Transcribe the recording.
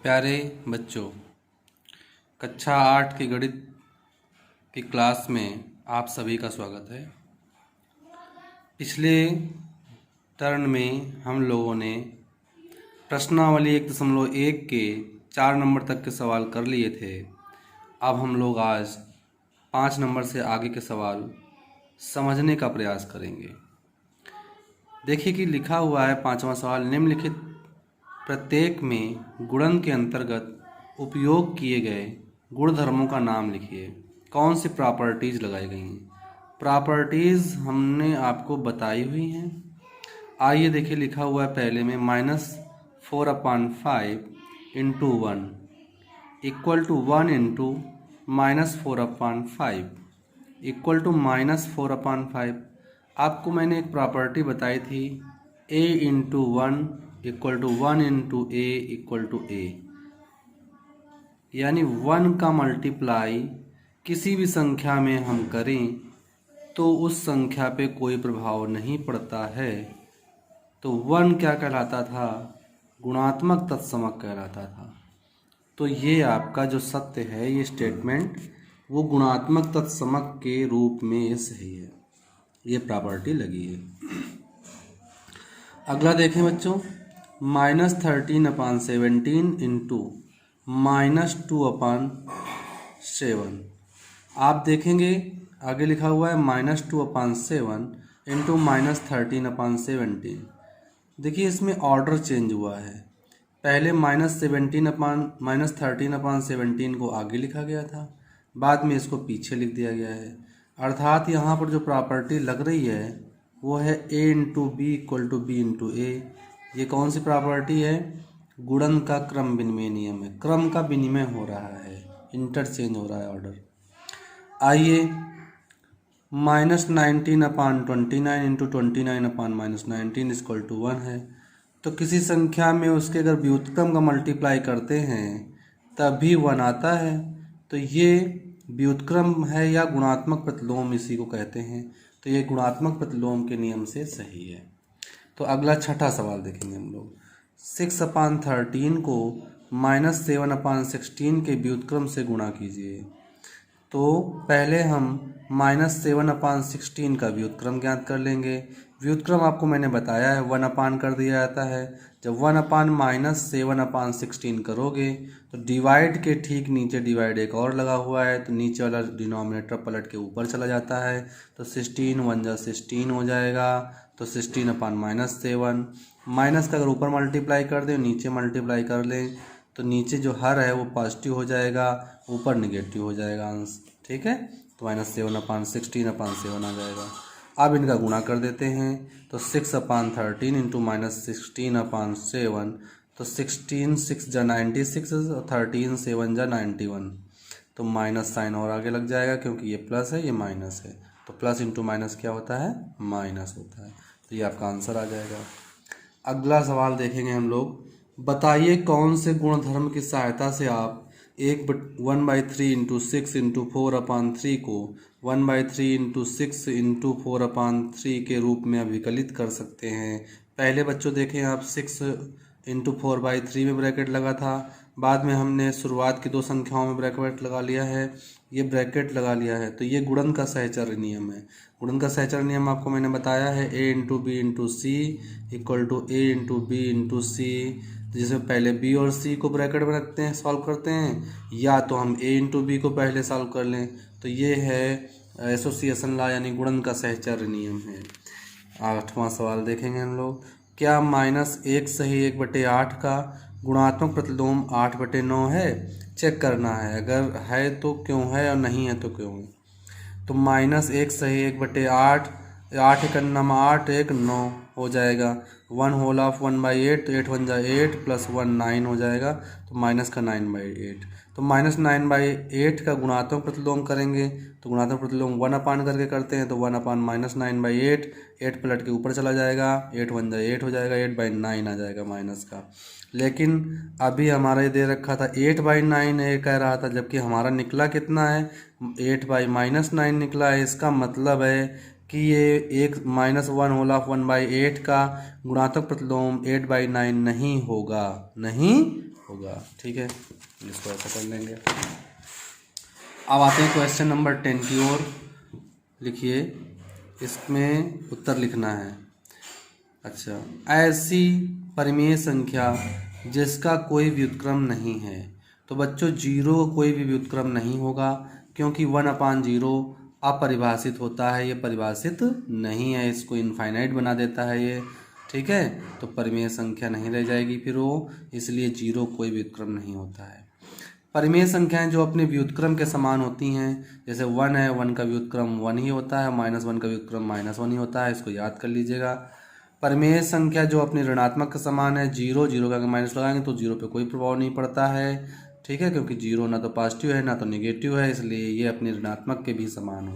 प्यारे बच्चों, कक्षा 8 की गणित की क्लास में आप सभी का स्वागत है। पिछले टर्न में हम लोगों ने प्रश्नावली 1.1 के 4 नंबर तक के सवाल कर लिए थे। अब हम लोग आज 5 नंबर से आगे के सवाल समझने का प्रयास करेंगे। देखिए कि लिखा हुआ है 5वां सवाल, निम्नलिखित प्रत्येक में गुणन के अंतर्गत उपयोग किए गए गुणधर्मों का नाम लिखिए। कौन सी प्रॉपर्टीज लगाई गई हैं? प्रॉपर्टीज हमने आपको बताई हुई हैं। आइए देखिए, लिखा हुआ है पहले में -4/5 into 1 equal to 1 into -4/5 equal to -4/5। आपको मैंने एक प्रॉपर्टी बताई थी, a into 1 equal to 1 into A equal to A, यानी 1 का मल्टीप्लाई किसी भी संख्या में हम करें तो उस संख्या पे कोई प्रभाव नहीं पड़ता है। तो 1 क्या कहलाता था? गुणात्मक तत्समक कहलाता था। तो ये आपका जो सत्य है, ये स्टेटमेंट, वो गुणात्मक तत्समक के रूप में सही है। ये प्रॉपर्टी लगी है। अगला देखें बच्चों, -13/17 इंटू -2/7। आप देखेंगे आगे लिखा हुआ है -2/7 इंटू -13/17। देखिए इसमें ऑर्डर चेंज हुआ है। पहले -13/17 को आगे लिखा गया था, बाद में इसको पीछे लिख दिया गया है। अर्थात यहाँ पर जो प्रॉपर्टी लग रही है वो है a into B equal to B into A. ये कौन सी प्रॉपर्टी है? गुणन का क्रम विनिमय नियम है। क्रम का विनिमय हो रहा है, इंटरचेंज हो रहा है ऑर्डर। आइए, -19/29 इंटू 29/-19 इक्वल टू 1 है। तो किसी संख्या में उसके अगर व्युत्क्रम का मल्टीप्लाई करते हैं तभी 1 आता है। तो ये व्युत्क्रम है या गुणात्मक प्रतिलोम इसी को कहते हैं। तो ये गुणात्मक प्रतिलोम के नियम से सही है। तो अगला छठा सवाल देखेंगे हम लोग। 6/13 को -7/16 के व्युत्क्रम से गुणा कीजिए। तो पहले हम -7/16 का व्युत्क्रम ज्ञात कर लेंगे। व्युत्क्रम आपको मैंने बताया है 1 कर दिया जाता है। जब 1/-7/16 करोगे तो डिवाइड के ठीक नीचे डिवाइड एक और लगा हुआ है, तो नीचे वाला डिनोमिनेटर पलट के ऊपर चला जाता है। तो 16 1 जा 16 हो जाएगा। तो 16/-7 माइनस का अगर ऊपर मल्टीप्लाई कर दें, नीचे मल्टीप्लाई कर लें, तो नीचे जो हर है वो पॉजिटिव हो जाएगा, ऊपर निगेटिव हो जाएगा अंश। ठीक है, तो -7/16/7 आ जाएगा। अब इनका गुणा कर देते हैं। तो 6/13 इंटू -16/7, तो 16 6 जा 96 और 13 7 जा 91। तो माइनस साइन और आगे लग जाएगा क्योंकि ये प्लस है, ये माइनस है। तो प्लस इंटू माइनस क्या होता है? माइनस होता है। तो ये आपका आंसर आ जाएगा। अगला सवाल देखेंगे हम लोग। बताइए कौन से गुणधर्म की सहायता से आप 1/3 इंटू 6 इंटू 4/3 को 1/3 इंटू 6 इंटू 4/3 के रूप में अभिकलित कर सकते हैं। पहले बच्चों देखें आप, 6 इंटू 4/3 में ब्रैकेट लगा था, बाद में हमने शुरुआत की दो संख्याओं में ब्रैकेट लगा लिया है, ये ब्रैकेट लगा लिया है। तो ये गुणन का सहचर्य नियम है। गुणन का सहचर्य नियम आपको मैंने बताया है, a into B into C equal to A into B into C. जिसमें पहले b और c को ब्रैकेट में रखते हैं, सॉल्व करते हैं, या तो हम a इंटू बी को पहले सॉल्व कर लें। तो ये है एसोसिएशन लॉ, यानी गुणन का सहचर्य नियम है। 8वां सवाल देखेंगे हम लोग। क्या -1 सही 1/8 का गुणात्मक प्रतिलोम 8/9 है? चेक करना है, अगर है तो क्यों है और नहीं है तो क्यों है। तो -1 सही 1/8, 8 1 8 1 9 हो जाएगा। 1 होल ऑफ 1/8, तो 8 1 जा 8 प्लस 1 9 हो जाएगा। तो माइनस का 9/8। तो -9/8 का गुणात्मक प्रतिलोम करेंगे तो गुणात्मक प्रतिलोम 1 करके करते हैं, तो 1/-9/8, 8 पलट के ऊपर चला जाएगा, 8 1 जा 8 हो जाएगा, 8/9 आ जाएगा माइनस का। लेकिन अभी हमारा ये दे रखा था 8/9 ये कह रहा था, जबकि हमारा निकला कितना है? 8/-9 निकला है। इसका मतलब है कि ये एक -1 होल ऑफ 1/8 का गुणात्मक प्रतिलोम 8/9 नहीं होगा, नहीं होगा। ठीक है, इसको ऐसा कर लेंगे। अब आते हैं क्वेश्चन नंबर 10 की ओर। लिखिए, इसमें उत्तर लिखना है। अच्छा, ऐसी परिमेय संख्या जिसका कोई व्युत्क्रम नहीं है। तो बच्चों, जीरो कोई भी व्युत्क्रम नहीं होगा, क्योंकि 1/0 अपरिभाषित होता है, ये परिभाषित नहीं है, इसको इनफाइनाइट बना देता है ये। ठीक है, तो परिमेय संख्या नहीं रह जाएगी फिर वो, इसलिए जीरो कोई व्युत्क्रम नहीं होता है। परिमेय संख्याएं जो अपने व्युत्क्रम के समान होती हैं, जैसे 1 है, 1 का व्युत्क्रम 1 ही होता है, -1 का व्युत्क्रम -1 ही होता है, इसको याद कर लीजिएगा। परिमेय संख्या जो अपने ऋणात्मक के समान है, 0 0 का अगर माइनस लगाएंगे तो 0 पे कोई प्रभाव नहीं पड़ता है। ठीक है, क्योंकि 0 ना तो पॉजिटिव है ना तो निगेटिव है, इसलिए ये अपने ऋणात्मक के भी समान हो।